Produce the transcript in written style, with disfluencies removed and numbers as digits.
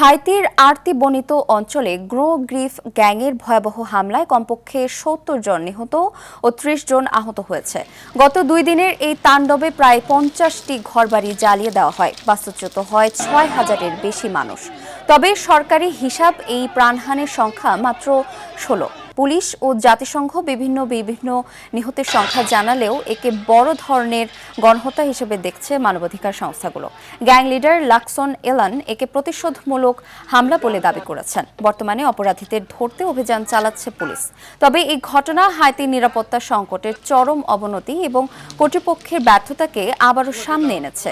হাইতির আর্তিবর্ণিত অঞ্চলে grow grief গ্যাংয়ের ভয়াবহ হামলায় কমপক্ষে ৭০ জন নিহত ও ৩০ জন আহত হয়েছে। গত ২ দিনের এই তাণ্ডবে প্রায় ৫০টি ঘরবাড়ি জ্বালিয়ে দেওয়া হয়, বাস্তুচ্যুত হয় ৬,০০০-এর বেশি মানুষ। তবে সরকারি হিসাব এই প্রাণহানির সংখ্যা মাত্র ১৬। পুলিশ ও জাতিসংঘ বিভিন্ন নিহতের সংখ্যা জানালেও একে বড় ধরনের গণহত্যা হিসেবে দেখছে মানবাধিকার সংস্থাগুলো। গ্যাং লিডার লাকসন এলান একে প্রতিশোধমূলক হামলা বলে দাবি করেছেন। বর্তমানে অপরাধীদের ধরতে অভিযান চালাচ্ছে পুলিশ। তবে এই ঘটনা হাইতির নিরাপত্তা সংকটের চরম অবনতি এবং কর্তৃপক্ষের ব্যর্থতাকে আবারও সামনে এনেছে।